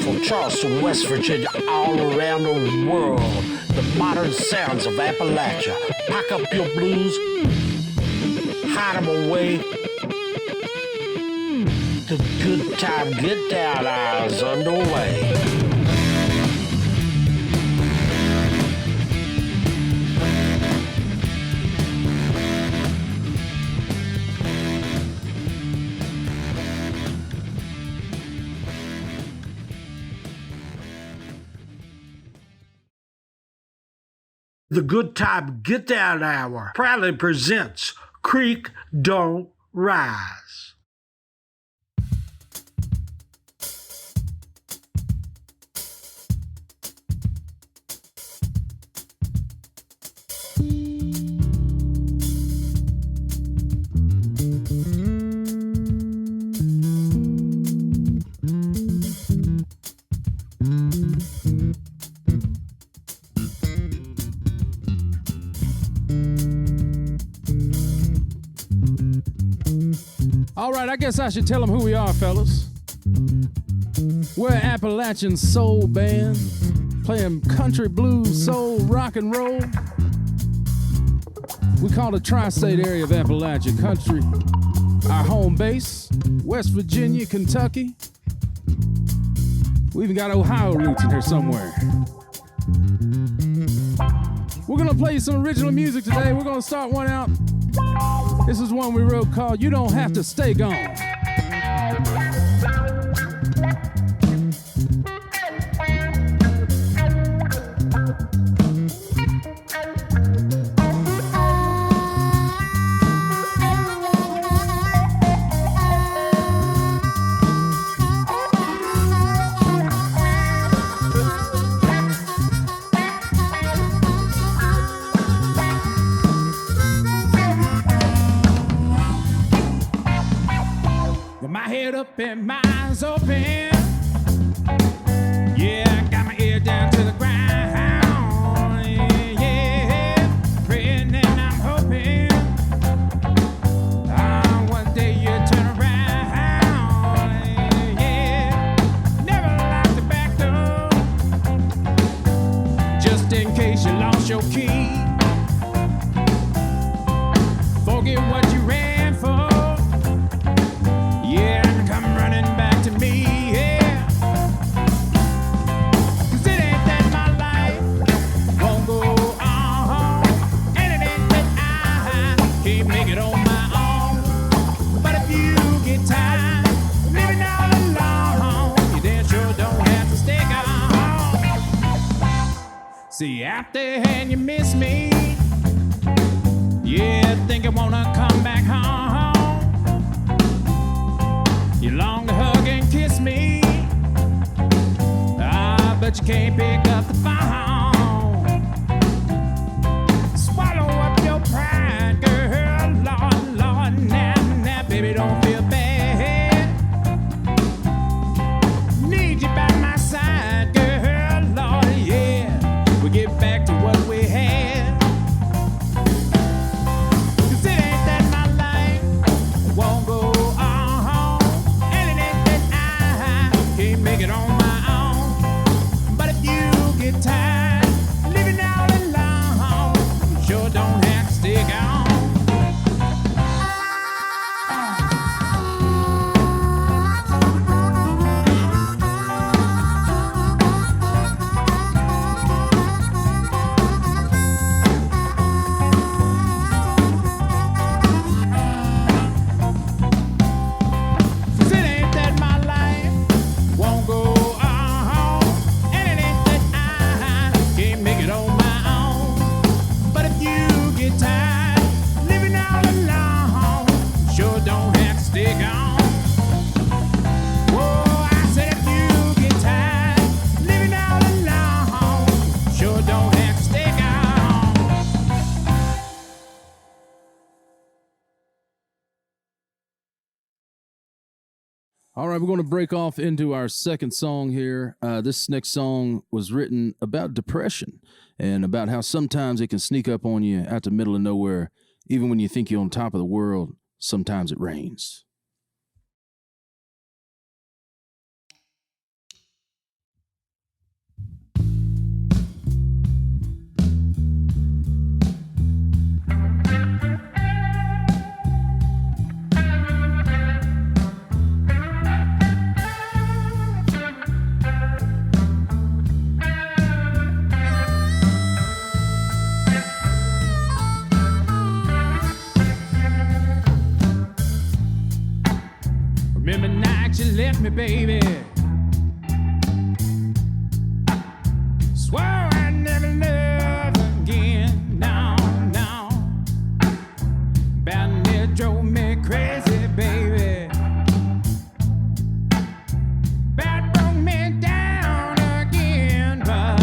from Charleston, West Virginia, all around the world. The modern sounds of Appalachia. Pack up your blues, hide them away. The good time get down hours underway. The Good Time Get Down Hour proudly presents Creek Don't Rise. All right, I guess I should tell them who we are, fellas. We're an Appalachian soul band, playing country, blues, soul, rock and roll. We call the tri-state area of Appalachia country our home base, West Virginia, Kentucky. We even got Ohio roots in here somewhere. We're gonna play some original music today. We're gonna start one out. This is one we wrote called You Don't Have to Stay Gone. Up and my eyes open. Yeah, I got my ear down to the ground. Yeah, praying and I'm hoping one day you turn around. Yeah, never lock the back door, just in case you lost your key. Forget what you ran for. Yeah, come running back to me, yeah. 'Cause it ain't that my life won't go on, and it ain't that I can't make it on my own. But if you get tired living all alone, you then sure don't have to stay gone. See, out there and you miss me. Yeah, think you wanna come back home. You long to hug and kiss me, but you can't pick up the phone. Swallow up your pride, girl, Lord, Lord, now, baby, don't feel bad. Need you by my side, girl, Lord, yeah. We get back to what we had. 'Cause it ain't that my life won't go on. Make it on my own. But if you get tired living all alone, you sure don't have to stay gone. All right, we're going to break off into our second song here. This next song was written about depression and about how sometimes it can sneak up on you out the middle of nowhere. Even when you think you're on top of the world, sometimes it rains. left me, baby. Swore I'd never love again. No, no. About it drove me crazy, baby. About broke me down again, but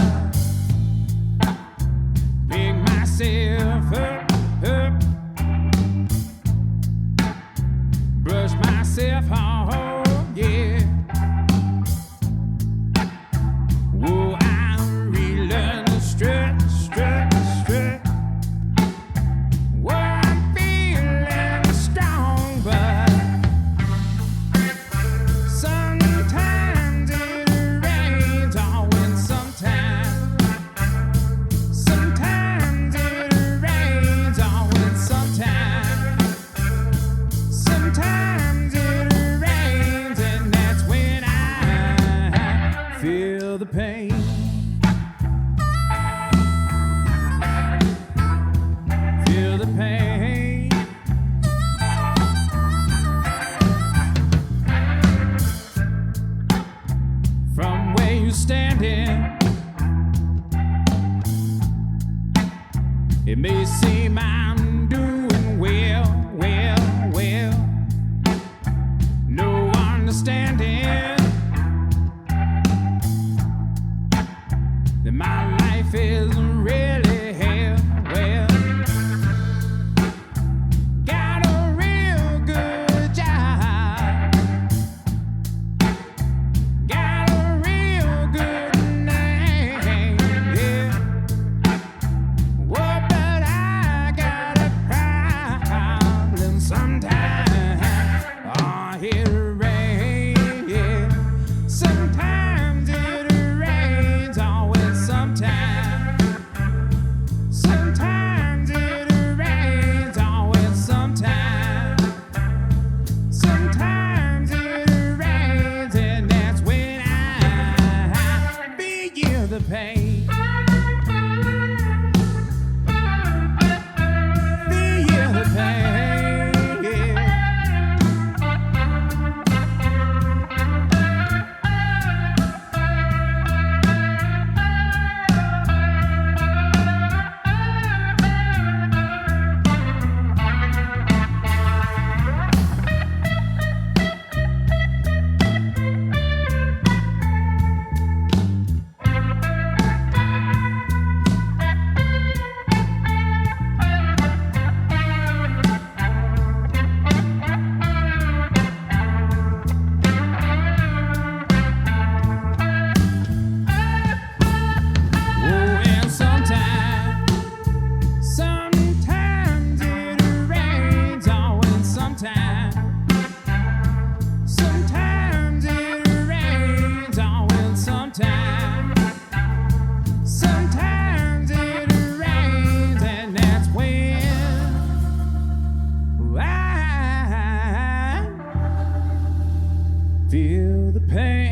pick myself up, brush myself off, yeah. Whoa, I'm relearning to strut, strut, strut. Whoa, I'm feeling strong, but sometimes it rains, oh, and sometimes it rains, oh, and sometimes it rains, and that's when I feel the pain. Feel the pain. From where you're standing, it may seem I'm doing well, well, well. No understanding that my life is really hell. Well, got a real good job, got a real good name, yeah. Whoa, but I got a problem sometimes. Oh, it rains, yeah. Sometimes it rains, oh, and sometimes it rains, oh, and sometimes it rains, and that's when I feel the pain. Feel the pain, yeah. Oh, and sometimes it rains, oh, and sometimes it rains, oh, and sometimes it rains, and that's when I feel the pain.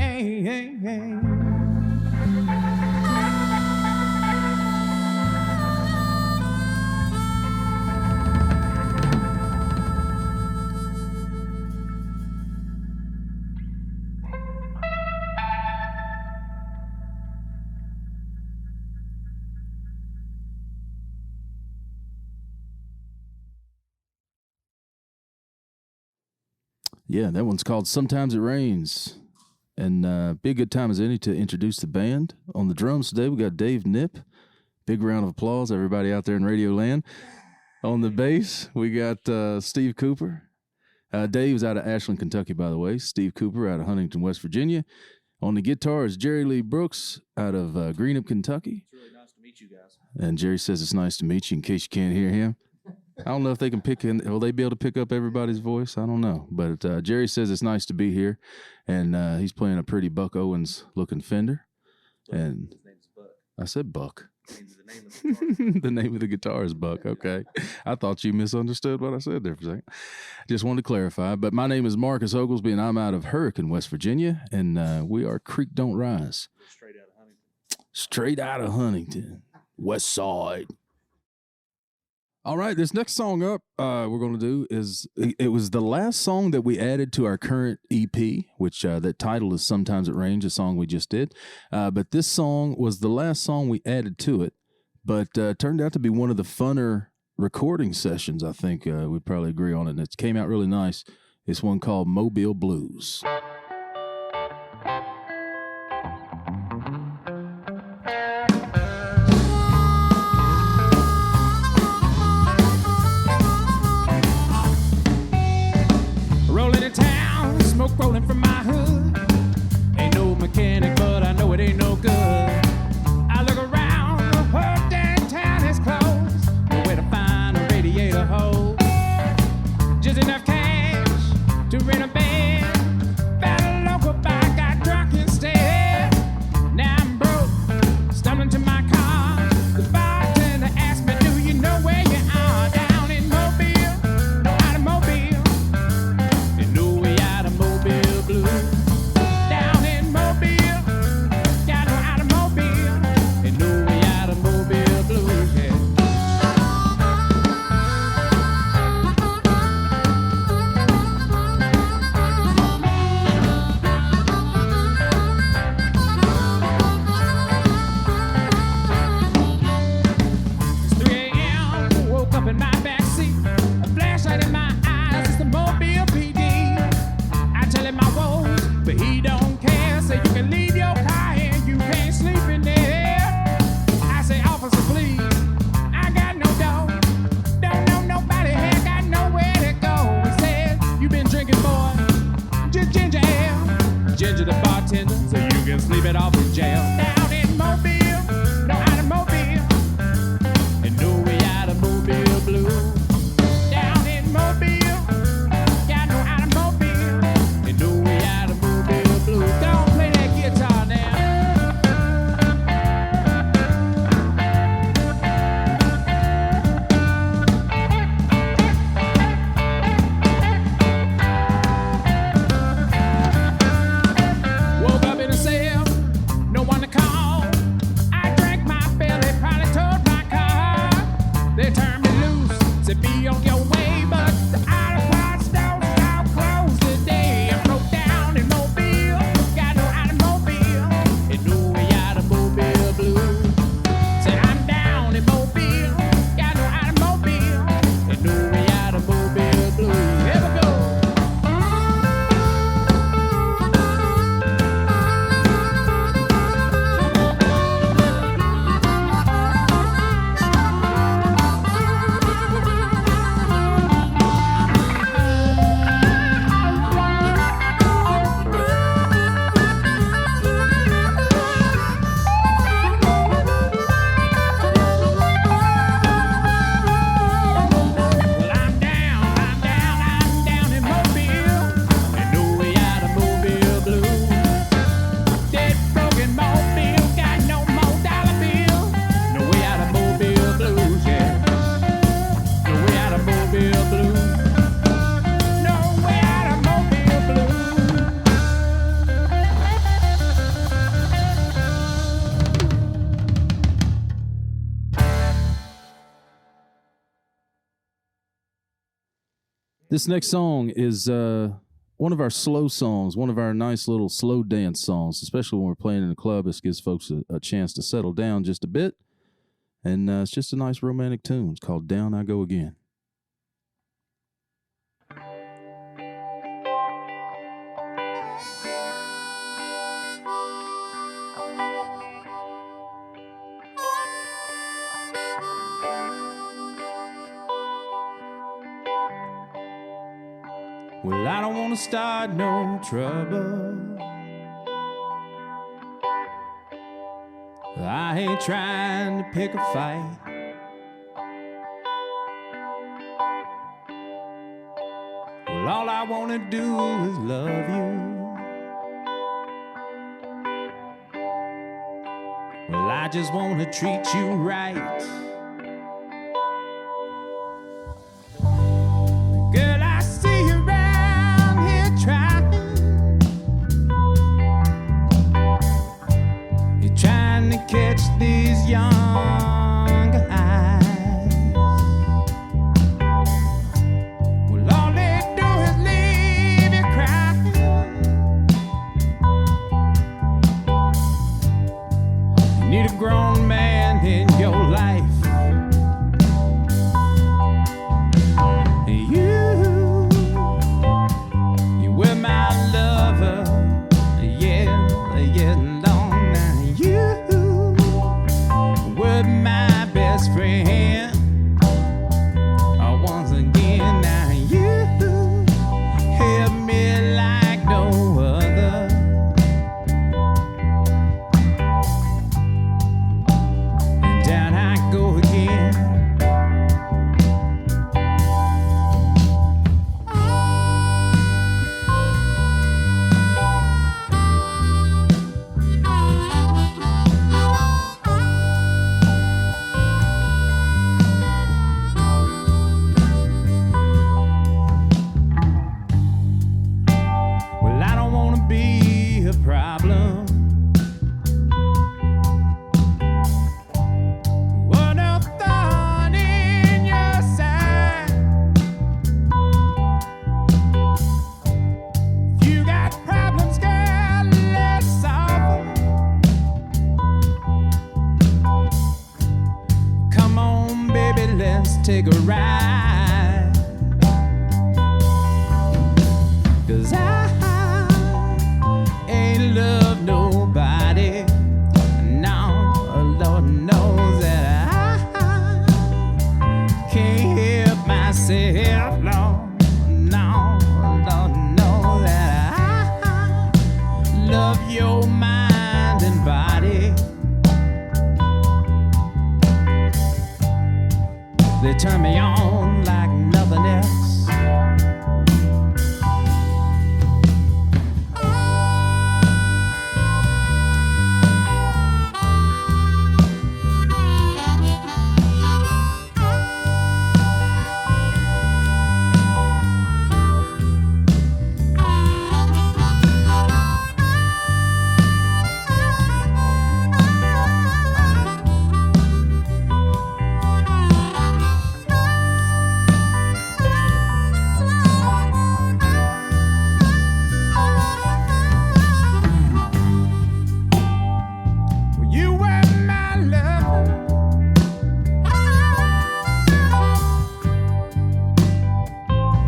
Yeah, that one's called Sometimes It Rains. And be a good time as any to introduce the band. On the drums today, we got Dave Knipp. Big round of applause, everybody out there in Radio Land. On the bass, we got Steve Cooper. Dave's out of Ashland, Kentucky, by the way. Steve Cooper out of Huntington, West Virginia. On the guitar is Jerry Lee Brooks out of Greenup, Kentucky. It's really nice to meet you guys. And Jerry says it's nice to meet you in case you can't hear him. I don't know if they can will they be able to pick up everybody's voice? I don't know. But Jerry says it's nice to be here. And he's playing a pretty Buck Owens looking Fender. And His name's Buck. I said Buck. Means the name of the guitar. The name of the guitar is Buck. Okay. I thought you misunderstood what I said there for a second. Just wanted to clarify. But my name is Marcus Oglesby, and I'm out of Hurricane, West Virginia. And we are Creek Don't Rise. Straight out of Huntington. Straight out of Huntington. West Side. All right, this next song up we're going to do is, it was the last song that we added to our current EP, which that title is Sometimes It Rains, a song we just did. But this song was the last song we added to it, but turned out to be one of the funner recording sessions, I think we'd probably agree on it. And it came out really nice. It's one called Mobile Blues. Rolling in town, smoke rolling from my hood. Ain't no mechanic, but I know it ain't no good. I look around, the whole damn town is closed. Nowhere to find a radiator hole. Just enough cash to rent a bed. Found a local bar, got drunk instead. Now I'm broke, stumbling to my car. The bartender asked me, do you know where you are? Down in Mobile, no automobile. And no way out of Mobile Blue. Down in Mobile, got no automobile. And no way out of Mobile Blue, yeah. It's 3 a.m., woke up in my backseat. A flashlight in my eyes, it's the Mobile PD. I tell him my woes, but he don't care. Say you can leave your car here, you can't sleep in there. I say, officer, please, I got no dough. Don't know nobody here, got nowhere to go. He said, you been drinking, boy, just ginger ale. Ginger the bartender, so you can sleep it off in jail. Down in Mobile, no automobile. And no way out of Mobile Blue. Down in Mobile, got no automobile. And no way out of Mobile Blue. Don't play that guitar now. Woke up in a cell, no one to call. I drank my belly, probably towed my car. They turned me loose, said be on your way, but the auto parts don't stop closed today. I broke down in Mobile, got no automobile, and no way out of Mobile Blue. Said I'm down in Mobile, got no automobile, and no way out of Mobile Blue. Here we go. Well, I'm down in Mobile, and no way out of Mobile Blue. Dead broken Mobile, got no more dollar bill. No way out of Mobile Blues, yeah. No way out of Mobile Blue. No way out of Mobile Blue. This next song is one of our slow songs, one of our nice little slow dance songs, especially when we're playing in a club. This gives folks a chance to settle down just a bit. And it's just a nice romantic tune. It's called Down I Go Again. Well, I don't want to start no trouble. I ain't trying to pick a fight. Well, all I want to do is love you. Well, I just want to treat you right. Girl, I see you around here trying. You're trying to catch these younger eyes. need a grown man in your life. You were my lover, yeah, long now. You were my best friend. Once again, now you help me like no other. And down I go again. Well, I don't want to be a problem. What a thorn in your side. If you got problems, girl, let's solve 'em. Come on, baby, let's take a ride. 'Cause I ain't loved nobody. No, Lord knows that I can't help myself. No, Lord knows that I love your mind and body. They turn me on like nothing else. You were my love.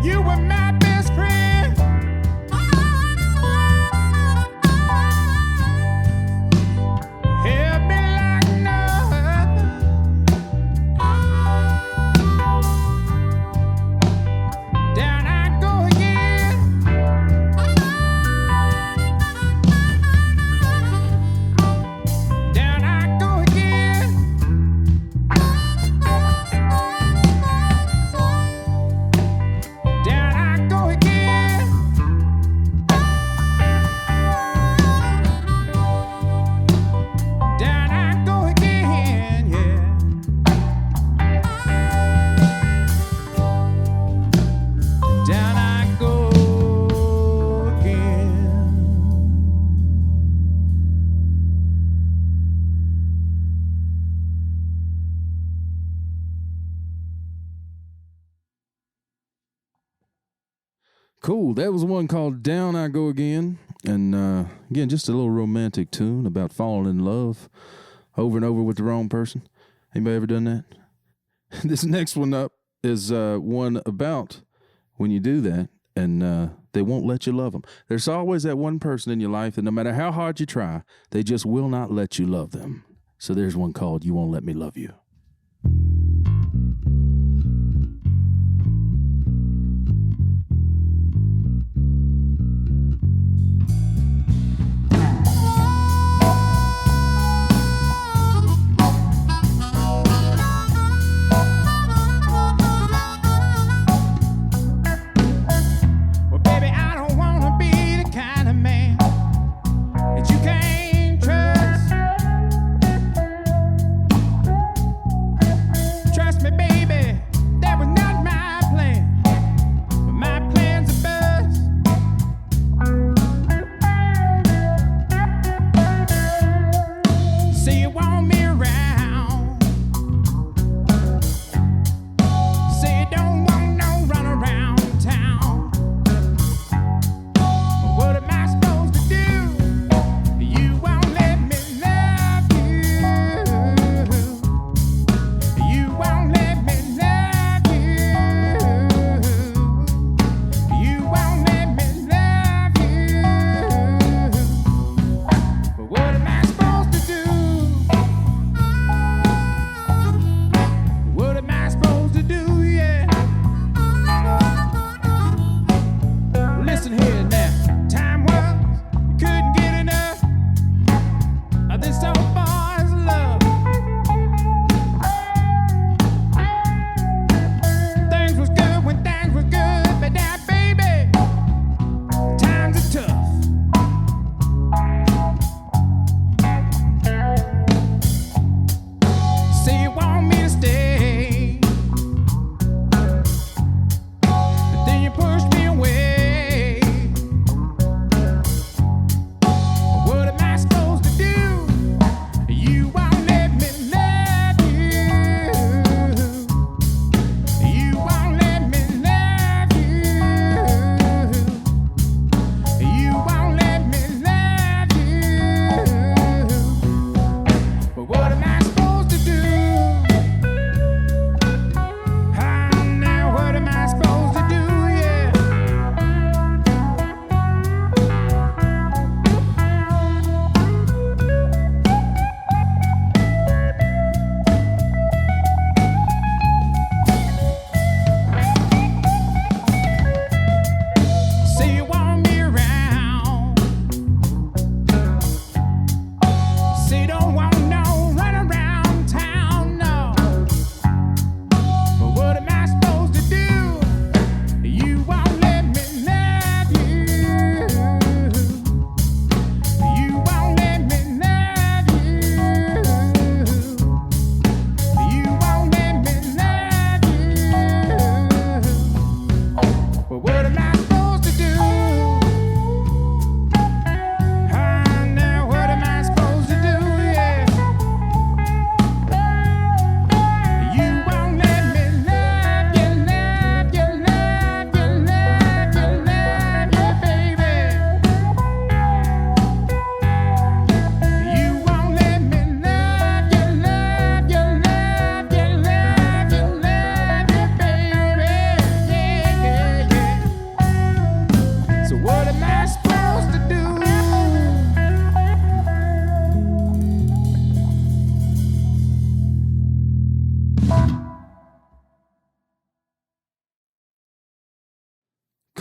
You were my best friend. Help me like no other. Down I go again. Down I go again. Down I go again. Down I go again, yeah. Down I go again. Cool. That was one called Down I Go Again. And again, just a little romantic tune about falling in love over and over with the wrong person. Anybody ever done that? This next one up is one about when you do that and they won't let you love them. There's always that one person in your life that no matter how hard you try, they just will not let you love them. So there's one called You Won't Let Me Love You. Well, baby, I don't wanna be the kind of man that you can't trust. Trust me, baby, that was not my plan. But my plans are bust. Say you want me around. Say you don't want no run around town. What am I supposed to do?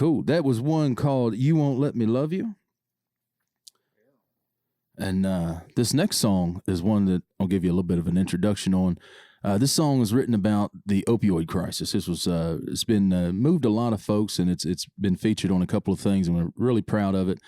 Cool. That was one called You Won't Let Me Love You. And this next song is one that I'll give you a little bit of an introduction on. This song is written about the opioid crisis. This was it's been moved a lot of folks, and it's been featured on a couple of things, and we're really proud of it.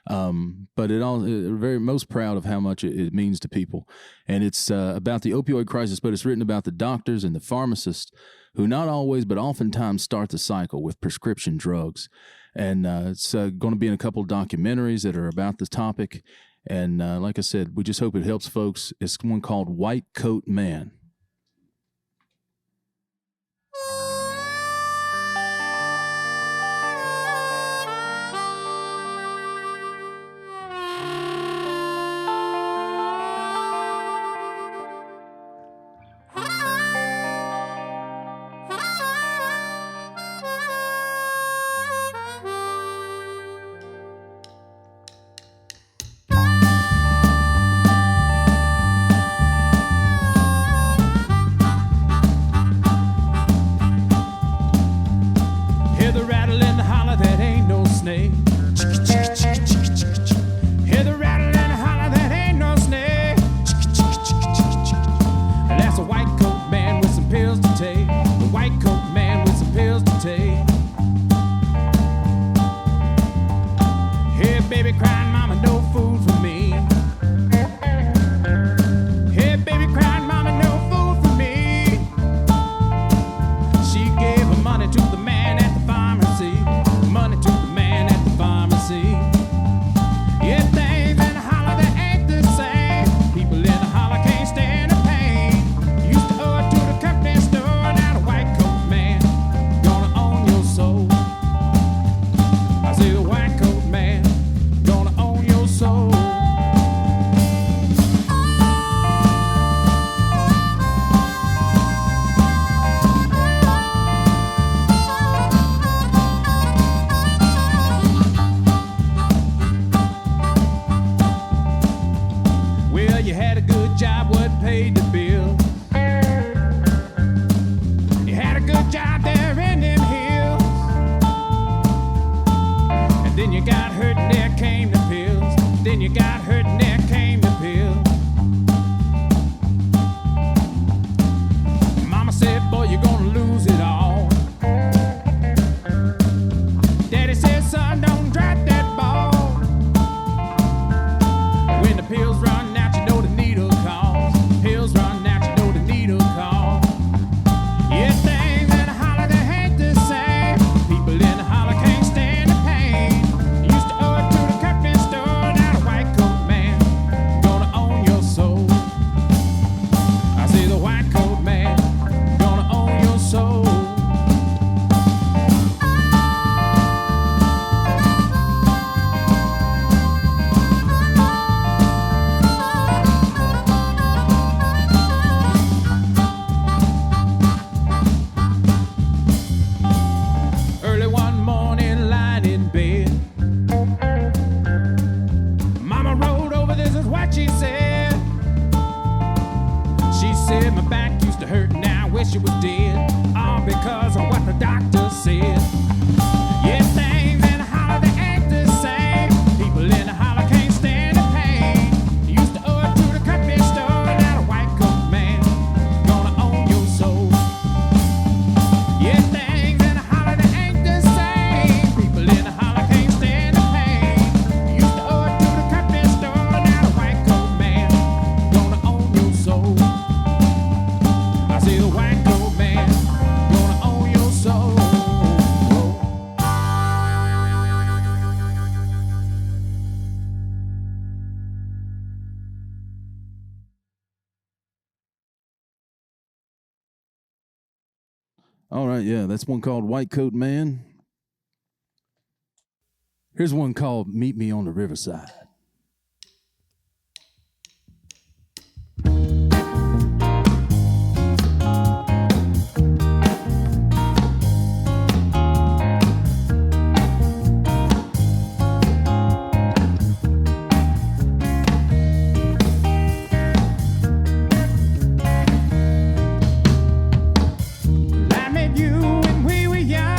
But very most proud of how much it means to people. And it's about the opioid crisis, but it's written about the doctors and the pharmacists who not always, but oftentimes start the cycle with prescription drugs. And it's going to be in a couple of documentaries that are about the topic. And like I said, we just hope it helps folks. It's one called White Coat Man. All right, yeah, that's one called White Coat Man. Here's one called Meet Me on the Riverside. I met you when we were young.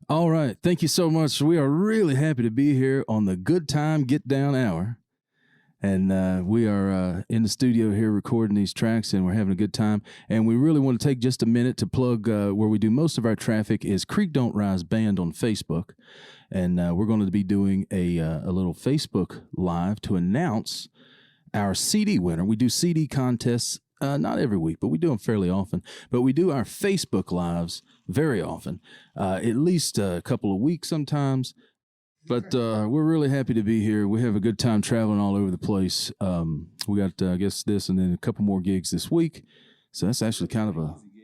All right. Thank you so much. We are really happy to be here on the Good Time Get Down Hour. And we are in the studio here recording these tracks, and we're having a good time. And we really want to take just a minute to plug where we do most of our traffic is Creek Don't Rise Band on Facebook. And we're going to be doing a little Facebook Live to announce our CD winner. We do CD contests not every week, but we do them fairly often. But we do our Facebook Lives very often, at least a couple of weeks sometimes. But we're really happy to be here. We have a good time traveling all over the place. We got, I guess, this and then a couple more gigs this week. So that's actually kind of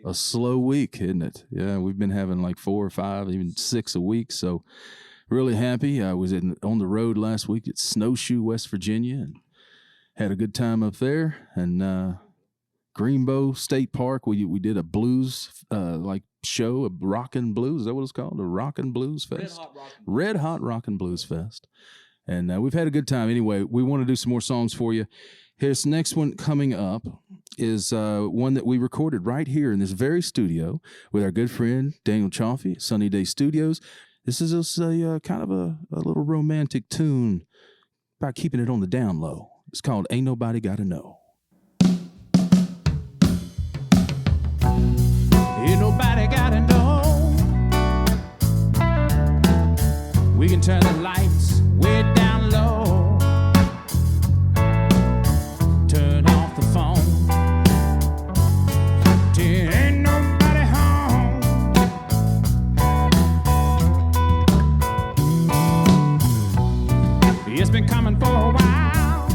a slow week, isn't it? Yeah, we've been having like 4 or 5, even 6 a week. So really happy. I was on the road last week at Snowshoe, West Virginia, and had a good time up there. And Greenbow State Park, we did a blues show, a rockin' blues. Is that what it's called? A rockin' blues fest? Red Hot Rockin' Blues Fest. And we've had a good time. Anyway, we want to do some more songs for you. This next one coming up is one that we recorded right here in this very studio with our good friend Daniel Cioffi at Sunny Day Studios. This is a kind of a little romantic tune about keeping it on the down low. It's called Ain't Nobody Gotta Know. Ain't nobody gotta know. We can turn the lights way down low. Turn off the phone till ain't nobody home. It's been coming for a while.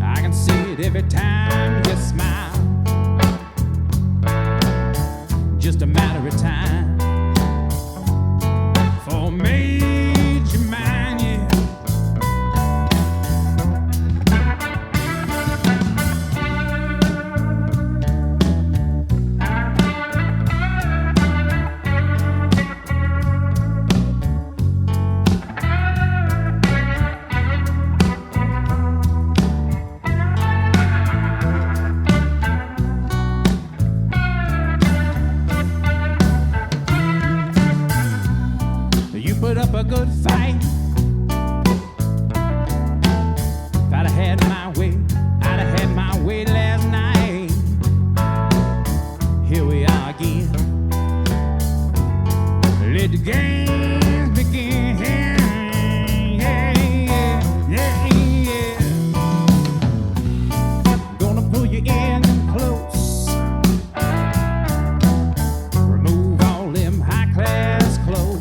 I can see it every time you smile. Just a matter of time for major man, yeah. Put up a good fight. If I'd have had my way, I'd have had my way last night. Here we are again. Let the games begin. Yeah, yeah, yeah, yeah. Gonna pull you in close. Remove all them high class clothes.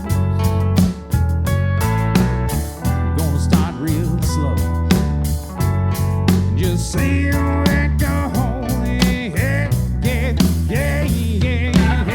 See where it goes. Yeah, yeah, yeah, yeah, yeah, yeah.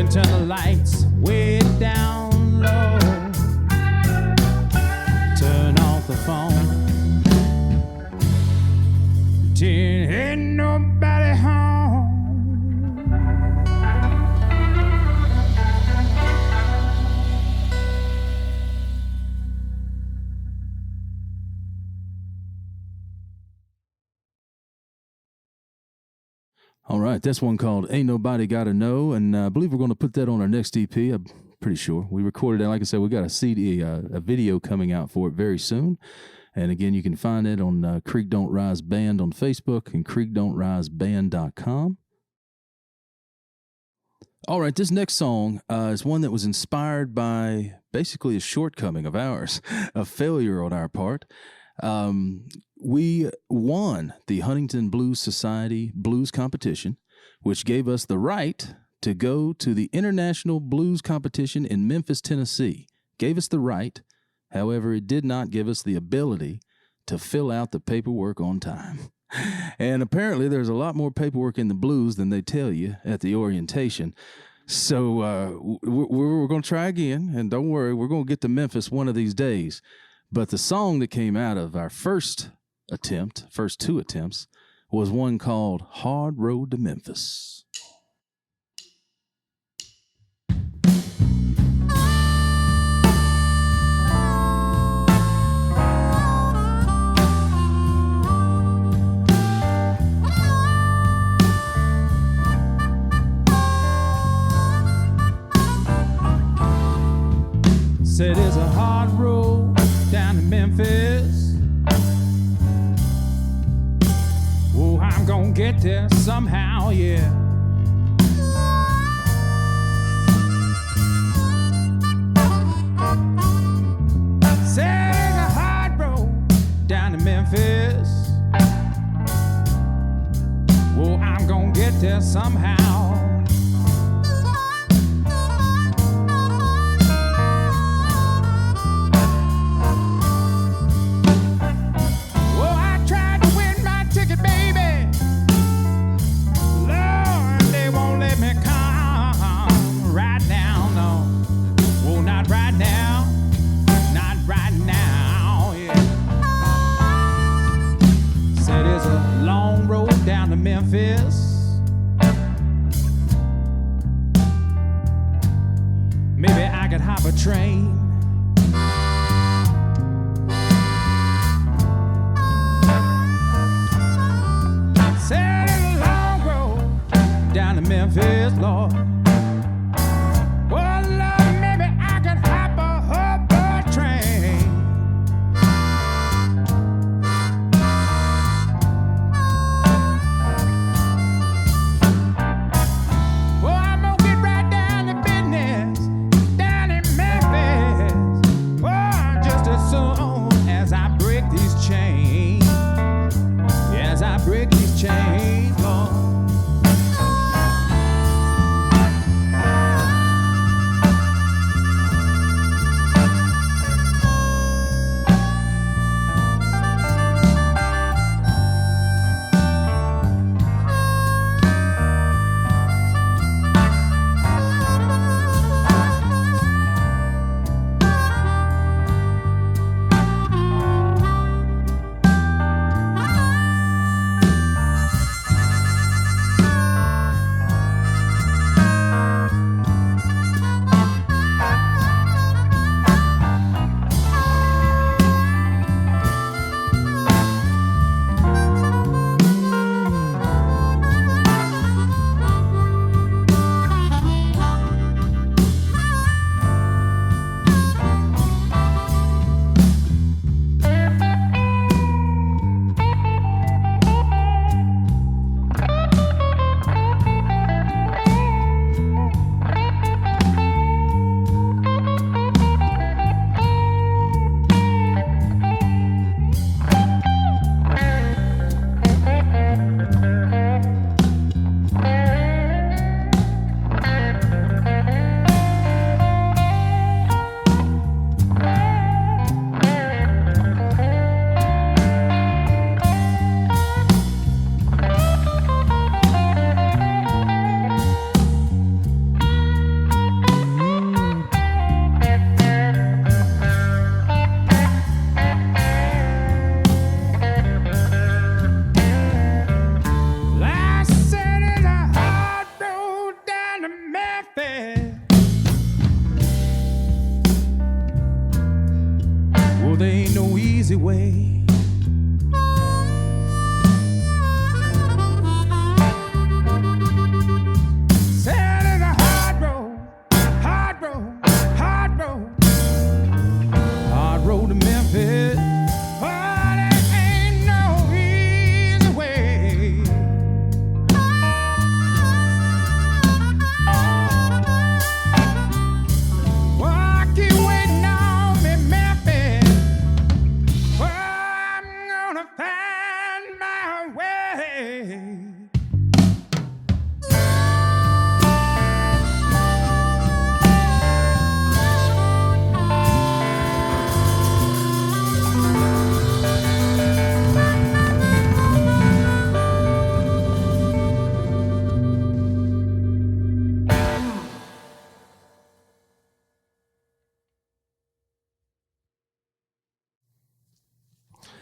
Turn the lights way down low. Turn off the phone till ain't nobody home. All right, that's one called Ain't Nobody Gotta Know, and I believe we're going to put that on our next EP. I'm pretty sure. We recorded it, like I said, we got a CD, a video coming out for it very soon. And again, you can find it on Creek Don't Rise Band on Facebook and creekdon'triseband.com. All right, this next song is one that was inspired by basically a shortcoming of ours, a failure on our part. We won the Huntington Blues Society Blues Competition, which gave us the right to go to the International Blues Competition in Memphis, Tennessee. Gave us the right. However, it did not give us the ability to fill out the paperwork on time. And apparently there's a lot more paperwork in the blues than they tell you at the orientation. So we're going to try again, and don't worry, we're going to get to Memphis one of these days. But the song that came out of our first two attempts, was one called Hard Road to Memphis. Said it's a hard road down to Memphis. Oh, I'm gonna get there somehow, yeah. Said it's a hard road down to Memphis. Oh, I'm gonna get there somehow. Memphis. Maybe I could hop a train. Said it's a long road down to Memphis, Lord. Oh, Lord, maybe I could hop a train.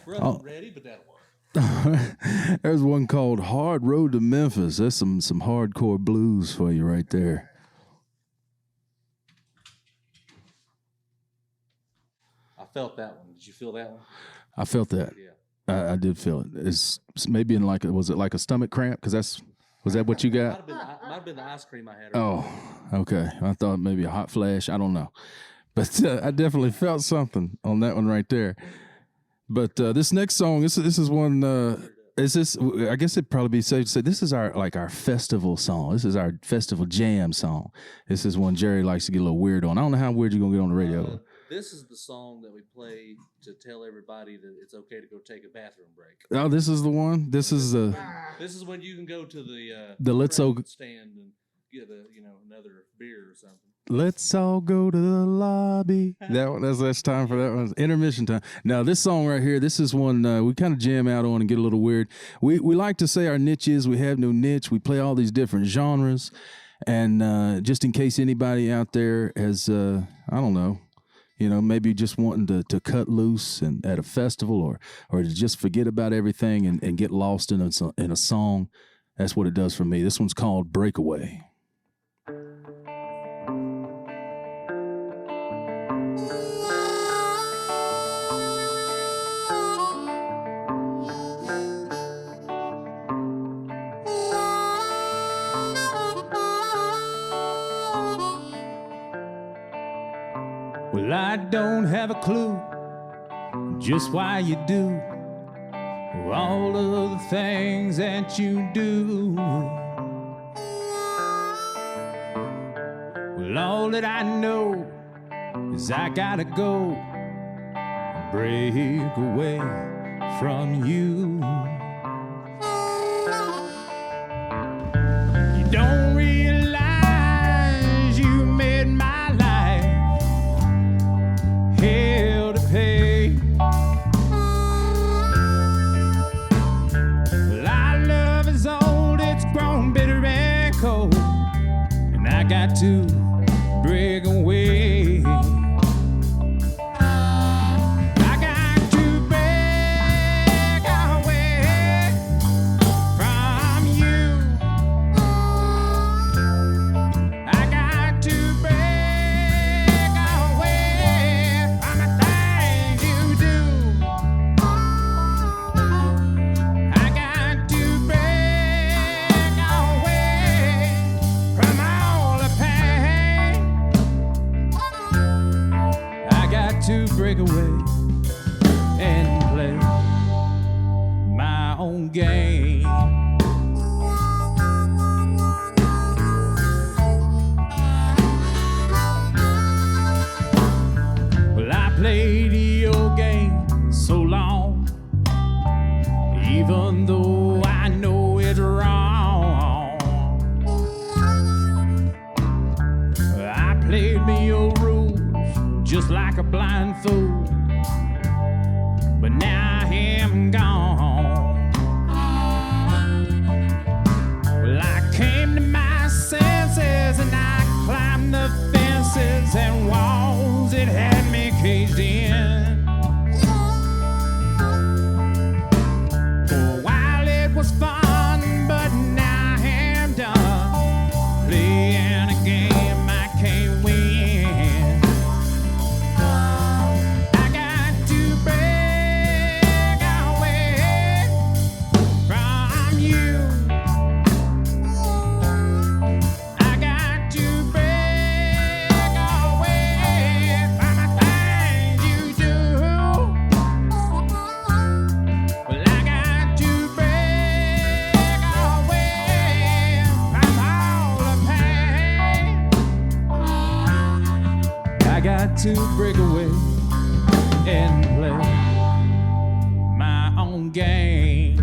Wasn't ready, but that'll work. There's one called Hard Road to Memphis. That's some hardcore blues for you right there. I felt that one. Did you feel that one? I felt that. Yeah. I did feel it. It's maybe in like was it like a stomach cramp? Because was that what you got? Might have been the ice cream I had. Oh, okay. I thought maybe a hot flash. I don't know, but I definitely felt something on that one right there. But this next song, this is one. Is this? I guess it'd probably be safe to say this is our festival song. This is our festival jam song. This is one Jerry likes to get a little weird on. I don't know how weird you're gonna get on the radio. This is the song that we play to tell everybody that it's okay to go take a bathroom break. Oh, this is the one. This is This is when you can go to the Let's All stand and get another beer or something. Let's all go to the lobby. That's time for that one. Intermission time. Now, this song right here, this is one we kind of jam out on and get a little weird. We like to say our niche is we have no niche. We play all these different genres. And just in case anybody out there has, I don't know, maybe just wanting to cut loose and at a festival or to just forget about everything and get lost in a song, that's what it does for me. This one's called Breakaway. Well, I don't have a clue just why you do all of the things that you do. Well, all that I know is I gotta go and break away from you. You don't realize you made my life hell to pay. Well, our love is old, it's grown bitter and cold, and I got to break away. I got to break away from you. I got to break away from the things you do. I got to break away from all the pain. I got to break away and play my own game. Well, I played your game so long, even though I know it's wrong. I played me your rules just like a blind fool, but now I am gone. Well, I came to my senses and I climbed the fences and walls that had me caged in. For a while it was fun, but now I am done playing a game I can't win. I got to break away from you. I got to break away from the things you do. Well, I got to break away from all the pain. I got to break away and play my own game.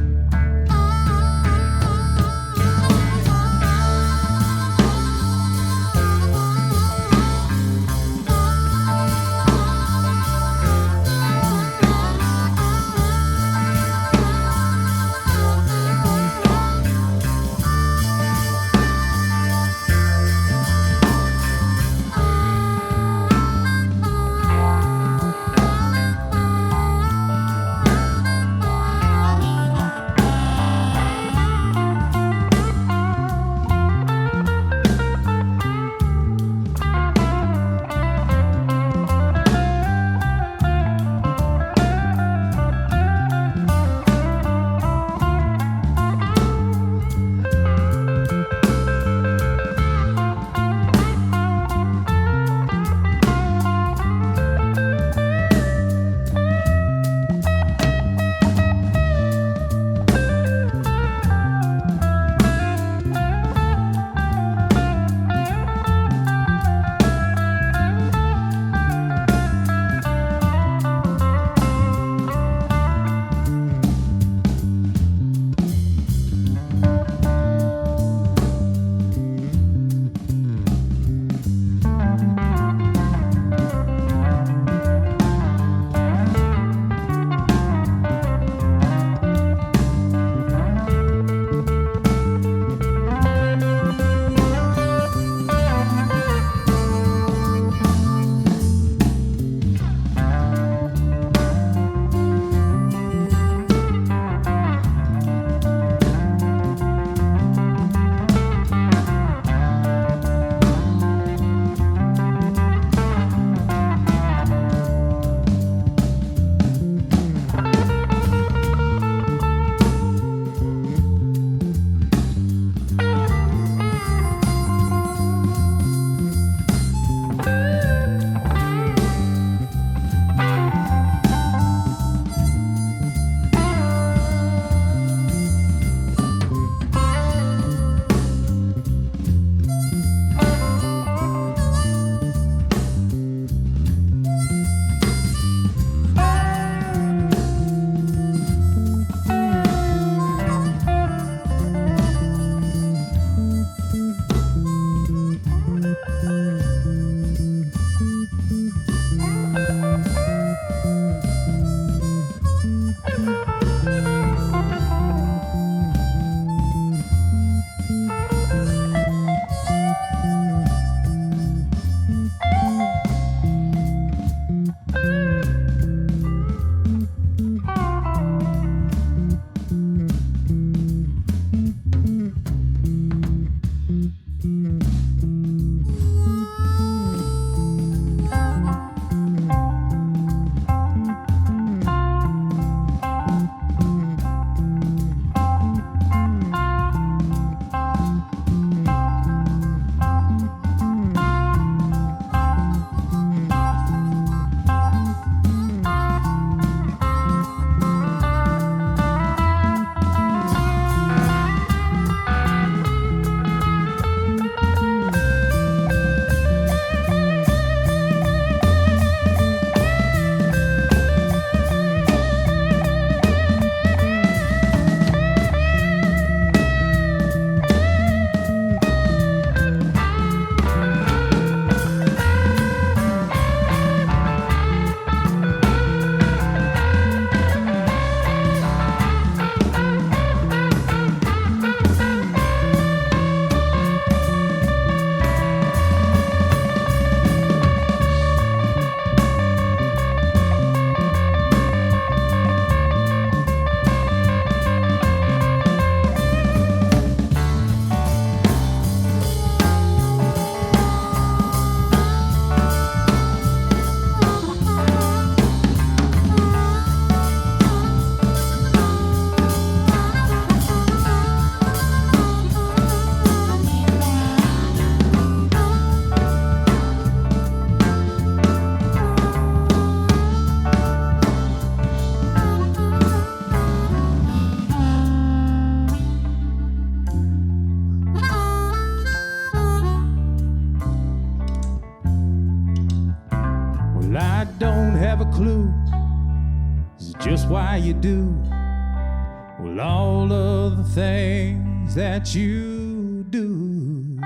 clue is just why you do well all of the things that you do.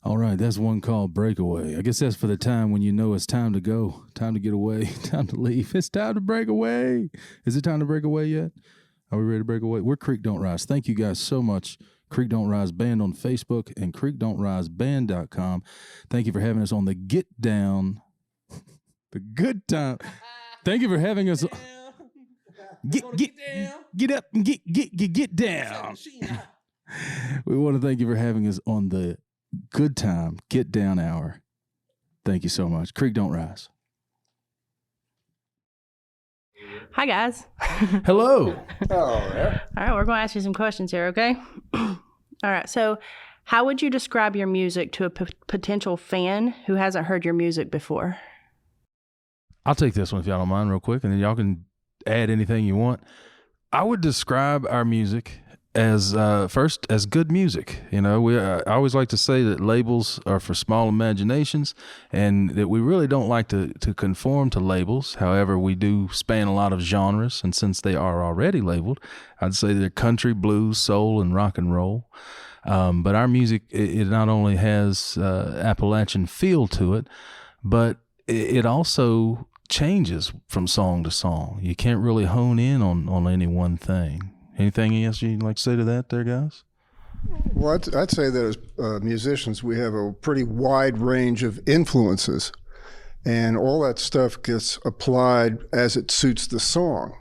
All right, that's one called Breakaway. I guess that's for the time when you know it's time to go, time to get away, time to leave. It's time to break away. Is it time to break away yet? Are we ready to break away? We're Creek Don't Rise. Thank you guys so much. Creek Don't Rise Band on Facebook and creekdon'triseband.com. Thank you for having us on the Get Down, the good time. Thank you for having us. Get up and get down. We want to thank you for having us on the Good Time Get Down Hour. Thank you so much. Creek Don't Rise. Hi, guys. Hello. All right, we're going to ask you some questions here, okay? All right, so how would you describe your music to a potential fan who hasn't heard your music before? I'll take this one if y'all don't mind real quick, and then y'all can add anything you want. I would describe our music as first as good music. You know, I always like to say that labels are for small imaginations, and that we really don't like to conform to labels. However, we do span a lot of genres, and since they are already labeled, I'd say they're country, blues, soul, and rock and roll. But our music, it not only has Appalachian feel to it, but it also changes from song to song. You can't really hone in on any one thing. Anything else you'd like to say to that there, guys? Well, I'd say that as musicians, we have a pretty wide range of influences, and all that stuff gets applied as it suits the song.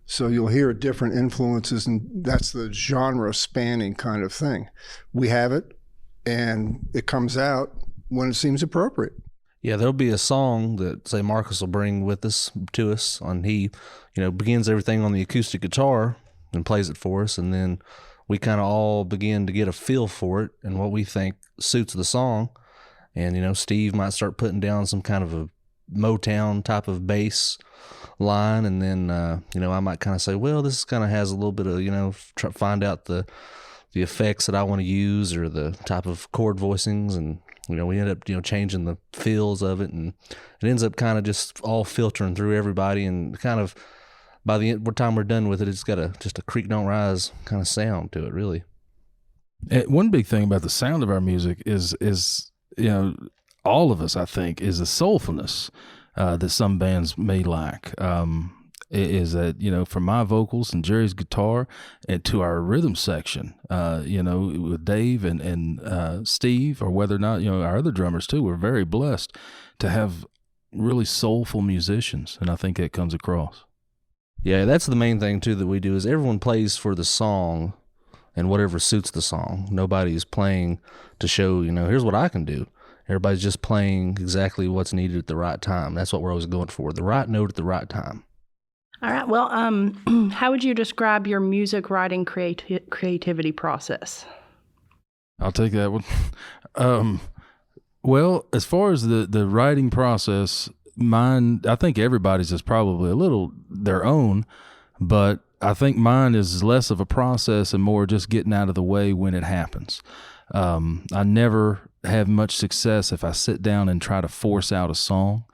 So you'll hear different influences, and that's the genre spanning kind of thing. We have it, and it comes out when it seems appropriate. Yeah, there'll be a song that, say, Marcus will bring with us to us, and he, begins everything on the acoustic guitar and plays it for us, and then we kind of all begin to get a feel for it and what we think suits the song. And Steve might start putting down some kind of a Motown type of bass line, and then I might kind of say, well, this kind of has a little bit of try to find out the effects that I want to use or the type of chord voicings, and we end up changing the feels of it, and it ends up kind of just all filtering through everybody, and kind of by the time we're done with it, it's got just a Creek Don't Rise kind of sound to it, really. One big thing about the sound of our music is all of us, I think, is the soulfulness that some bands may lack. Is that, from my vocals and Jerry's guitar and to our rhythm section, with Dave and Steve, or whether or not, our other drummers too, we're very blessed to have really soulful musicians. And I think that comes across. Yeah, that's the main thing too that we do is everyone plays for the song and whatever suits the song. Nobody's playing to show, here's what I can do. Everybody's just playing exactly what's needed at the right time. That's what we're always going for, the right note at the right time. All right. Well, how would you describe your music writing creativity process? I'll take that one. Well, as far as the writing process, mine, I think everybody's is probably a little their own, but I think mine is less of a process and more just getting out of the way when it happens. I never have much success if I sit down and try to force out a song.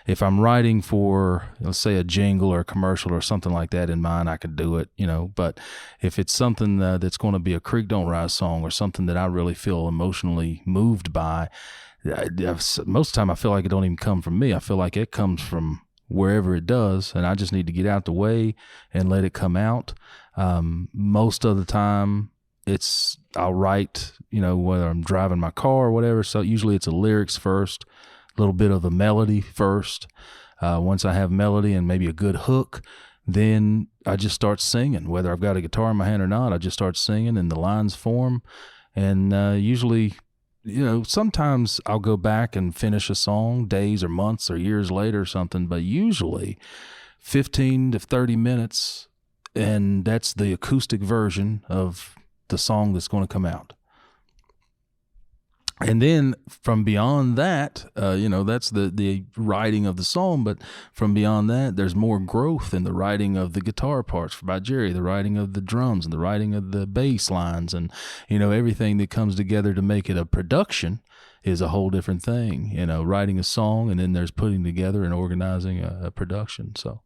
If I'm writing for, let's say, a jingle or a commercial or something like that in mind, I could do it, but if it's something that's going to be a Creek Don't Rise song or something that I really feel emotionally moved by, most of the time I feel like it don't even come from me. I feel like it comes from wherever it does, and I just need to get out the way and let it come out. Most of the time I'll write, whether I'm driving my car or whatever. So usually it's a lyrics first, a little bit of the melody first. Once I have melody and maybe a good hook, then I just start singing. Whether I've got a guitar in my hand or not, I just start singing and the lines form. And usually, sometimes I'll go back and finish a song days or months or years later or something, but usually 15 to 30 minutes, and that's the acoustic version of the song that's going to come out. And then from beyond that, that's the writing of the song. But from beyond that, there's more growth in the writing of the guitar parts by Jerry, the writing of the drums and the writing of the bass lines, and, everything that comes together to make it a production is a whole different thing. Writing a song, and then there's putting together and organizing a production. So,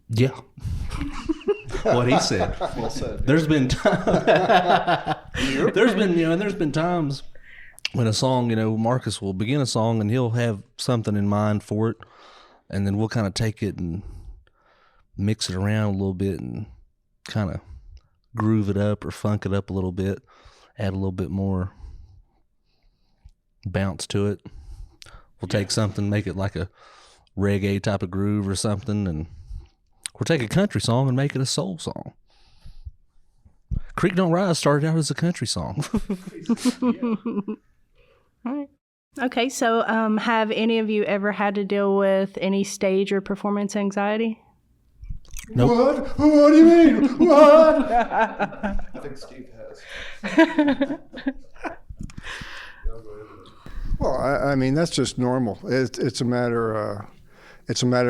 yeah. What he said. Well said. There's been there's been times when a song, Marcus will begin a song and he'll have something in mind for it, and then we'll kind of take it and mix it around a little bit and kind of groove it up or funk it up a little bit, add a little bit more bounce to it. We'll take something, make it like a reggae type of groove or something, and we'll take a country song and make it a soul song. Creek Don't Rise started out as a country song. All right. Okay, so have any of you ever had to deal with any stage or performance anxiety? Nope. What? What do you mean? What? I think Steve has. Well, I mean, that's just normal. It's a matter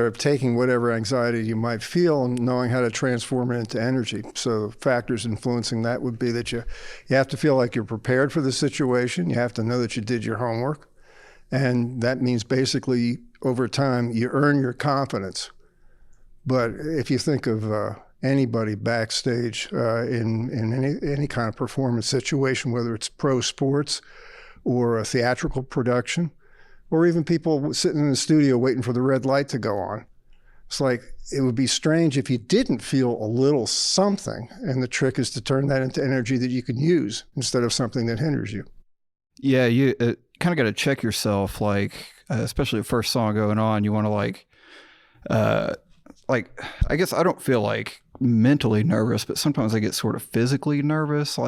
of taking whatever anxiety you might feel and knowing how to transform it into energy. So factors influencing that would be that you have to feel like you're prepared for the situation. You have to know that you did your homework. And that means basically over time, you earn your confidence. But if you think of anybody backstage in any kind of performance situation, whether it's pro sports or a theatrical production, or even people sitting in the studio waiting for the red light to go on. It's like, it would be strange if you didn't feel a little something, and the trick is to turn that into energy that you can use instead of something that hinders you. Yeah, you kind of got to check yourself, especially the first song going on, you want to I guess I don't feel like mentally nervous, but sometimes I get sort of physically nervous, so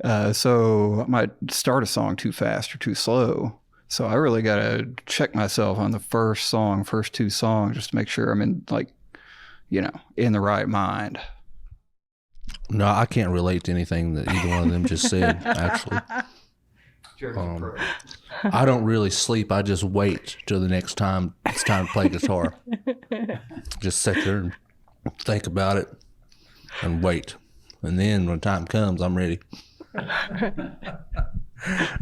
I might start a song too fast or too slow. So I really got to check myself on the first two songs, just to make sure I'm in the right mind. No, I can't relate to anything that either one of them just said, actually. I don't really sleep. I just wait till the next time it's time to play guitar. Just sit there and think about it and wait. And then when time comes, I'm ready.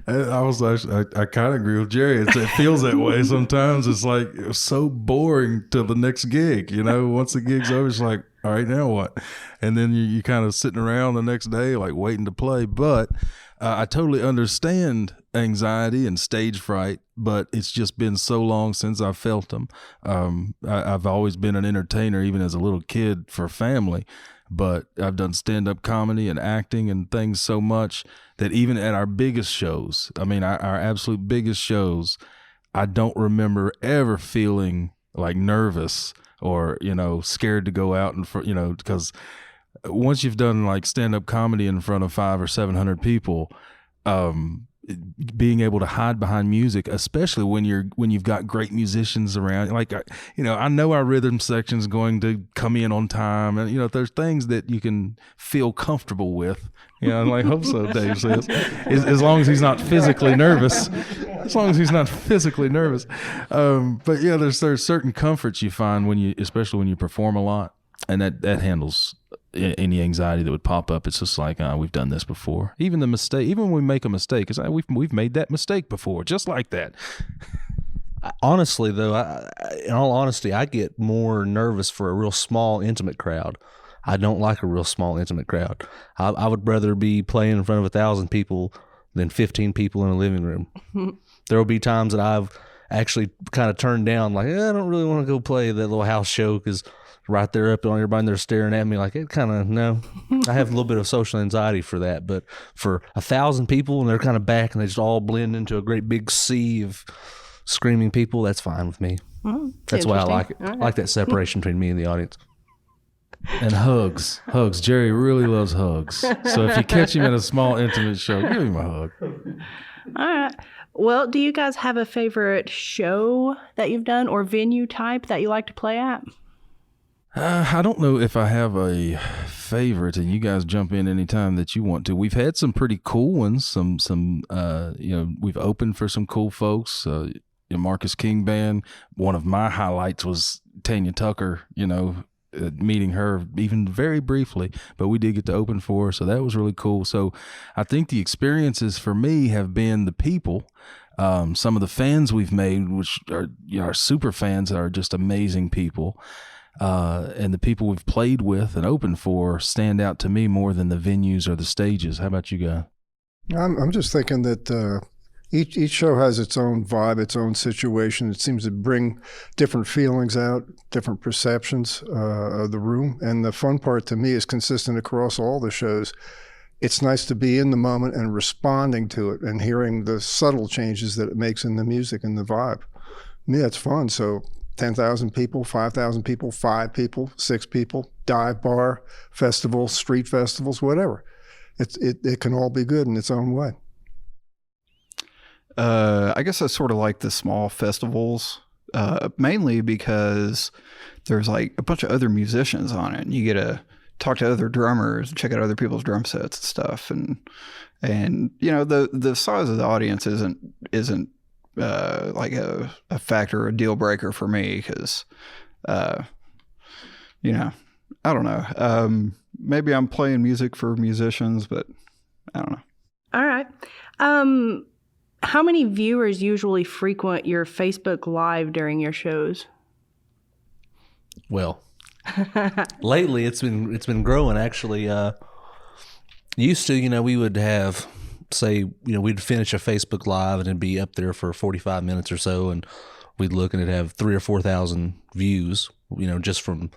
I kind of agree with Jerry. It feels that way sometimes. It's like it's so boring till the next gig. Once the gig's over, it's like, all right, now what? And then you kind of sitting around the next day, like waiting to play. But I totally understand anxiety and stage fright, but it's just been so long since I've felt them. I've always been an entertainer, even as a little kid for family. But I've done stand-up comedy and acting and things so much that even at our biggest shows, our absolute biggest shows, I don't remember ever feeling like nervous or, scared to go out and, because once you've done like stand-up comedy in front of 500 or 700 people, being able to hide behind music, especially when you've got great musicians around, I know our rhythm section's going to come in on time, and there's things that you can feel comfortable with. I hope so, Dave says, as long as he's not physically nervous. As long as he's not physically nervous. But yeah, there's certain comforts you find especially when you perform a lot, and that handles any anxiety that would pop up. It's just like, we've done this before. Even when we make a mistake, because we've made that mistake before, just like that. Honestly, though, in all honesty, I get more nervous for a real small, intimate crowd. I don't like a real small, intimate crowd. I would rather be playing in front of 1,000 people than 15 people in a living room. There will be times that I've actually kind of turned down, I don't really want to go play that little house show because right there up on everybody, they're staring at me like, no. I have a little bit of social anxiety for that, but for 1,000 people and they're kind of back and they just all blend into a great big sea of screaming people, that's fine with me. That's why I like it. I like that separation between me and the audience. And hugs. Jerry really loves hugs. So if you catch him at a small, intimate show, give him a hug. All right. Well, do you guys have a favorite show that you've done or venue type that you like to play at? I don't know if I have a favorite, and you guys jump in anytime that you want to. We've had some pretty cool ones. Some we've opened for some cool folks. Marcus King Band. One of my highlights was Tanya Tucker, meeting her even very briefly, but we did get to open for her, so that was really cool. So I think the experiences for me have been the people. Some of the fans we've made, which are our super fans, that are just amazing people. And the people we've played with and opened for stand out to me more than the venues or the stages. How about you guys? I'm just thinking that each show has its own vibe, its own situation. It seems to bring different feelings out, different perceptions of the room. And the fun part to me is consistent across all the shows. It's nice to be in the moment and responding to it and hearing the subtle changes that it makes in the music and the vibe. To me, that's fun. So 10,000 people, 5,000 people, 5 people, 6 people, dive bar, festivals, street festivals, whatever. It can all be good in its own way. I guess I sort of like the small festivals, mainly because there's like a bunch of other musicians on it, and you get to talk to other drummers, check out other people's drum sets and stuff, and the size of the audience isn't like a factor, a deal breaker for me, because I don't know. Maybe I'm playing music for musicians, but I don't know. All right. How many viewers usually frequent your Facebook Live during your shows? Well, lately it's been growing, actually. Used to, we would have, say, we'd finish a Facebook Live and it'd be up there for 45 minutes or so, and we'd look and it'd have 3,000 or 4,000 views, just from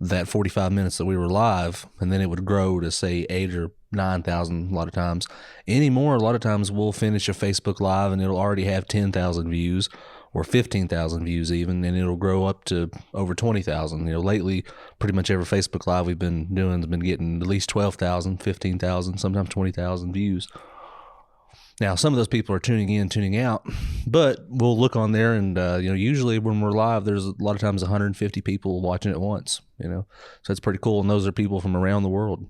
that 45 minutes that we were live, and then it would grow to say 8,000 or 9,000 a lot of times. Anymore, a lot of times we'll finish a Facebook Live and it'll already have 10,000 views or 15,000 views even, and it'll grow up to over 20,000. Lately, pretty much every Facebook Live we've been doing has been getting at least 12,000, 15,000, sometimes 20,000 views. Now, some of those people are tuning in, tuning out, but we'll look on there and, usually when we're live, there's a lot of times 150 people watching at once, so it's pretty cool. And those are people from around the world.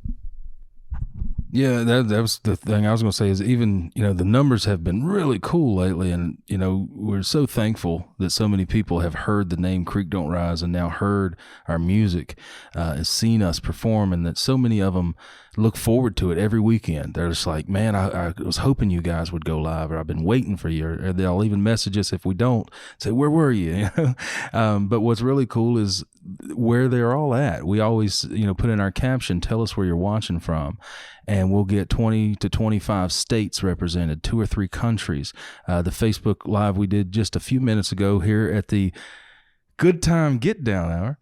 Yeah, that was the thing I was going to say, is even, the numbers have been really cool lately. And, we're so thankful that so many people have heard the name Creek Don't Rise and now heard our music, and seen us perform, and that so many of them look forward to it every weekend. They're just like, man, I was hoping you guys would go live, or I've been waiting for you, or they'll even message us if we don't, say, where were you? But what's really cool is where they're all at. We always, put in our caption, tell us where you're watching from. And we'll get 20 to 25 states represented, 2 or 3 countries. The Facebook Live we did just a few minutes ago here at the Good Time Get Down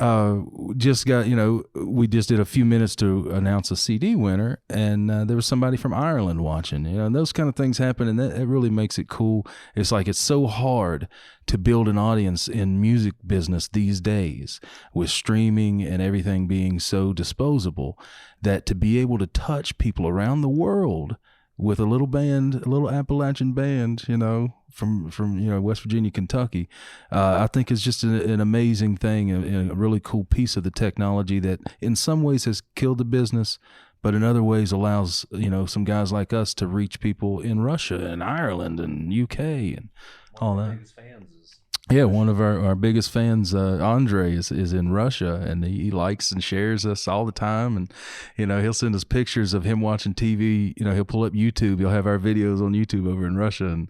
Hour, just got, we just did a few minutes to announce a CD winner, and there was somebody from Ireland watching, and those kind of things happen, and that really makes it cool. It's like, it's so hard to build an audience in music business these days, with streaming and everything being so disposable, that to be able to touch people around the world with a little band, a little Appalachian band, from West Virginia, Kentucky, I think is just an amazing thing, a really cool piece of the technology that in some ways has killed the business, but in other ways allows, some guys like us to reach people in Russia and Ireland and UK and all that. Yeah, one of our biggest fans, Andre, is in Russia, and he likes and shares us all the time. And, he'll send us pictures of him watching TV. He'll pull up YouTube. He'll have our videos on YouTube over in Russia and,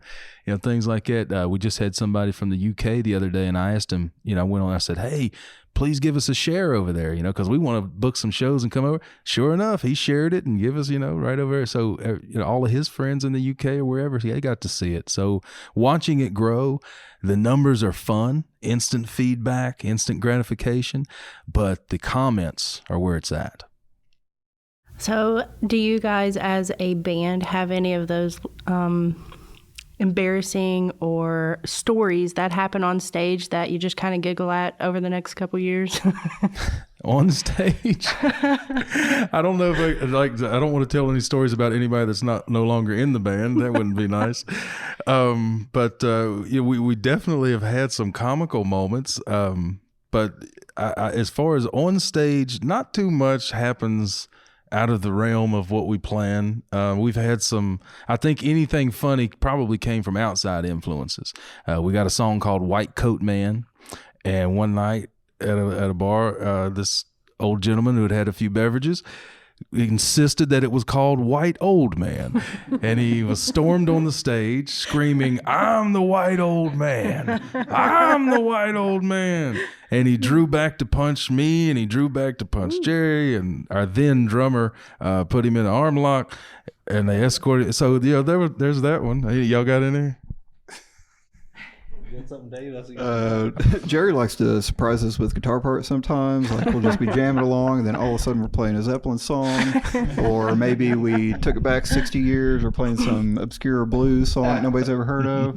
things like that. We just had somebody from the UK the other day, and I asked him, I went on, I said, hey, please give us a share over there, because we want to book some shows and come over. Sure enough, he shared it and give us, right over there. So, all of his friends in the UK or wherever, they got to see it. So watching it grow, the numbers are fun, instant feedback, instant gratification, but the comments are where it's at. So do you guys as a band have any of those embarrassing or stories that happen on stage that you just kind of giggle at over the next couple years? On stage? I don't know if I don't want to tell any stories about anybody that's no longer in the band. That wouldn't be nice. But we definitely have had some comical moments. But as far as on stage, not too much happens out of the realm of what we plan. We've had some, I think anything funny probably came from outside influences. We got a song called White Coat Man. And one night at a bar, this old gentleman who had had a few beverages, he insisted that it was called White Old Man. And he was stormed on the stage screaming, "I'm the white old man. I'm the white old man." And he drew back to punch me, and he drew back to punch Jerry, and our then drummer put him in an arm lock, and they escorted. So, yeah, there's that one. Hey, y'all got any? Something, Dave? Jerry likes to surprise us with guitar parts sometimes. Like we'll just be jamming along, and then all of a sudden we're playing a Zeppelin song, or maybe we took it back 60 years, or playing some obscure blues song that nobody's ever heard of.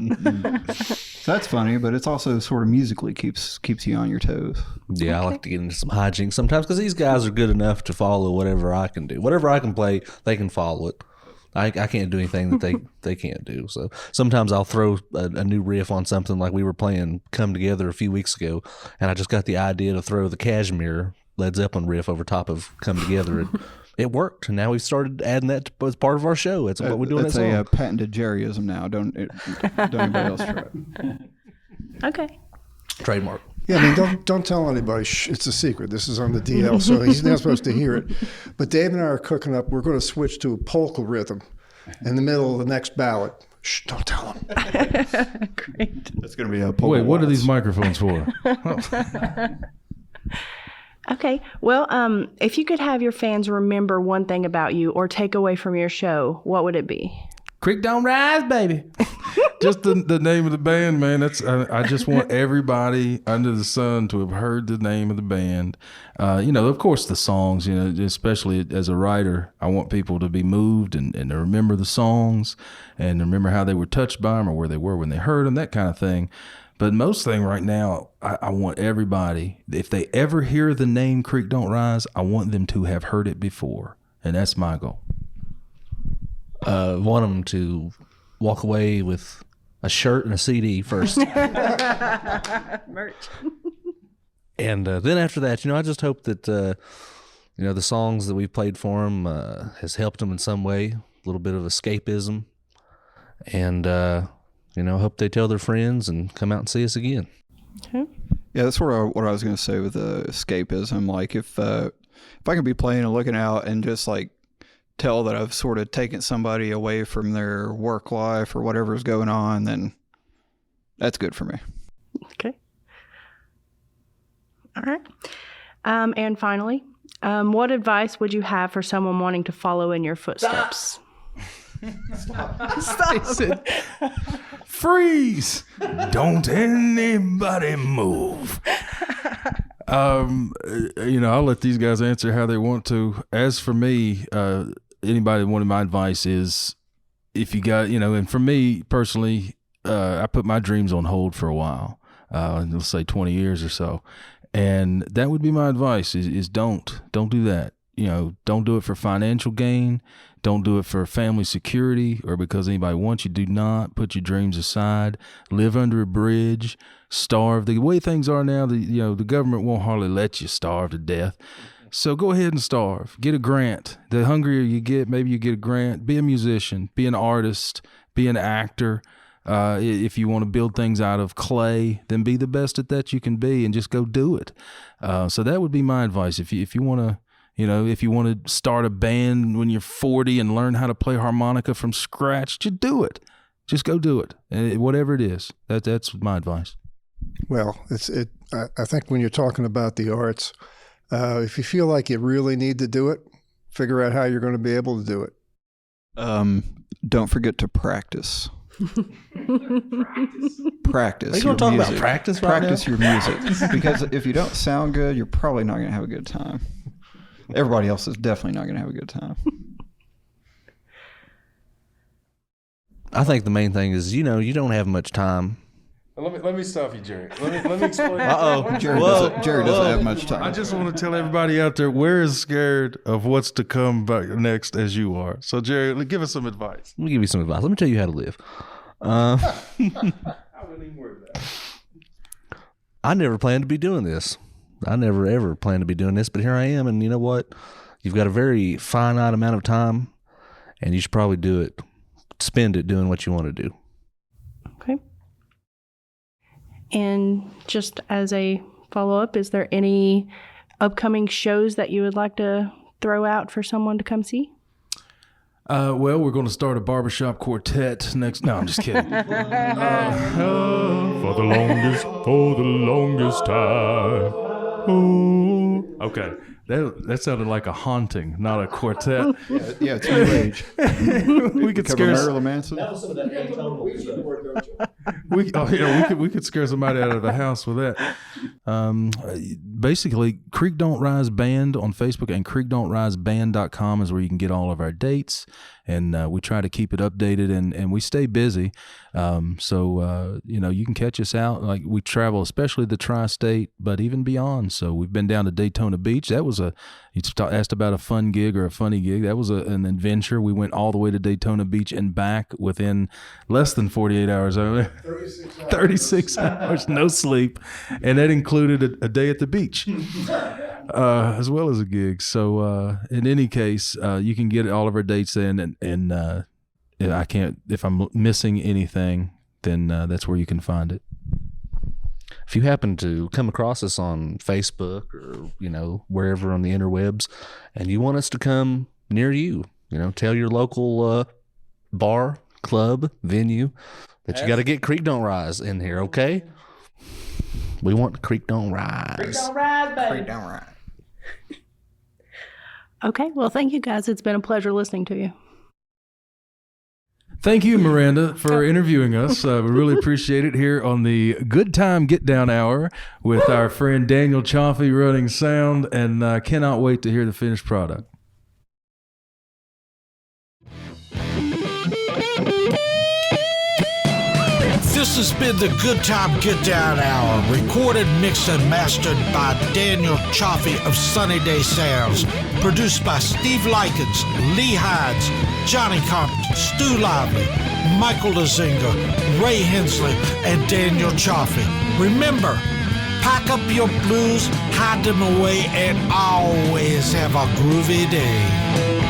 So that's funny, but it's also sort of musically keeps you on your toes. Yeah, I like to get into some hijinks sometimes because these guys are good enough to follow whatever I can do. Whatever I can play, they can follow it. I can't do anything that they can't do. So sometimes I'll throw a new riff on something like we were playing Come Together a few weeks ago, and I just got the idea to throw the Kashmir Led Zeppelin riff over top of Come Together, and it worked. And now we've started adding that as part of our show. It's what we're doing. It's a patented Jerryism now. Don't anybody else try it. Okay. Trademark. Yeah, I mean, don't tell anybody. Shh, it's a secret. This is on the DL, so he's not supposed to hear it. But Dave and I are cooking up. We're going to switch to a polka rhythm in the middle of the next ballad. Shh, don't tell him. Great. It's going to be a polka. Wait, what are waltz. these microphones for? Okay. Well, if you could have your fans remember one thing about you or take away from your show, what would it be? Creek don't rise, baby. Just the name of the band, man. That's I just want everybody under the sun to have heard the name of the band. Of course, the songs. Especially as a writer, I want people to be moved and to remember the songs and remember how they were touched by them or where they were when they heard them, that kind of thing. But most thing right now, I want everybody, if they ever hear the name Creek Don't Rise, I want them to have heard it before, and that's my goal. Want them to walk away with a shirt and a CD first. Merch. And then after that, I just hope that, the songs that we've played for them has helped them in some way, a little bit of escapism. And, hope they tell their friends and come out and see us again. Okay. Yeah, that's what I was going to say with the escapism. Like if I can be playing and looking out and just like tell that I've sort of taken somebody away from their work life or whatever's going on, then that's good for me. Okay. All right. And finally, what advice would you have for someone wanting to follow in your footsteps? Stop. Freeze! Don't anybody move. I'll let these guys answer how they want to. As for me, anybody wanting my advice is if you got, and for me personally, I put my dreams on hold for a while, let's say 20 years or so. And that would be my advice is don't do that. Don't do it for financial gain. Don't do it for family security or because anybody wants you. Do not put your dreams aside. Live under a bridge. Starve. The way things are now, the government won't hardly let you starve to death. So go ahead and starve. Get a grant. The hungrier you get, maybe you get a grant. Be a musician. Be an artist. Be an actor. If you want to build things out of clay, then be the best at that you can be and just go do it. So that would be my advice. If you want to, if you want to start a band when you're 40 and learn how to play harmonica from scratch, just do it. Just go do it. And whatever it is, that's my advice. Well, I think when you're talking about the arts, if you feel like you really need to do it, figure out how you're going to be able to do it. Don't forget to practice. Practice. Are you going to talk about practice right Practice now? your music. Because if you don't sound good, you're probably not going to have a good time. Everybody else is definitely not going to have a good time. I think the main thing is, you don't have much time. Let me stop you, Jerry. Let me explain. Uh-oh. Jerry doesn't have much time. I just want to tell everybody out there, we're as scared of what's to come back next as you are. So, Jerry, give us some advice. Let me give you some advice. Let me tell you how to live. I wouldn't even worry about it. I never planned to be doing this. I never ever planned to be doing this, but here I am. And you know what? You've got a very finite amount of time, and you should probably do it. Spend it doing what you want to do. Okay. And just as a follow-up, is there any upcoming shows that you would like to throw out for someone to come see? Well, we're going to start a barbershop quartet next. No, I'm just kidding. For the longest time. Ooh. Okay, that sounded like a haunting, not a quartet. Yeah, it's new age. We could Cover scare Marilyn Manson. we could scare somebody out of the house with that. Basically, Creek Don't Rise Band on Facebook and creekdon'triseband.com is where you can get all of our dates, and we try to keep it updated, and we stay busy. So you can catch us out. Like, we travel, especially the tri-state, but even beyond. So we've been down to Daytona Beach. That was you asked about a fun gig or a funny gig. That was an adventure. We went all the way to Daytona Beach and back within less than 48 hours. 36 hours, no sleep. And that included a day at the beach, as well as a gig. So in any case, you can get all of our dates in, and I can't, if I'm missing anything, then that's where you can find it. If you happen to come across us on Facebook or, wherever on the interwebs, and you want us to come near you, tell your local bar, club, venue that you got to get Creek Don't Rise in here, okay? We want Creek Don't Rise. Creek Don't Rise, baby. Creek Don't Rise. Okay, well, thank you guys. It's been a pleasure listening to you. Thank you, Miranda, for interviewing us. We really appreciate it here on the Good Time Get Down Hour with our friend Daniel Cioffi running sound, and cannot wait to hear the finished product. This has been the Good Time Get Down Hour, recorded, mixed, and mastered by Daniel Cioffi of Sunny Day Sounds, produced by Steve Likens, Lee Hines, Johnny Compton, Stu Lively, Michael Lazinga, Ray Hensley, and Daniel Cioffi. Remember, pack up your blues, hide them away, and always have a groovy day.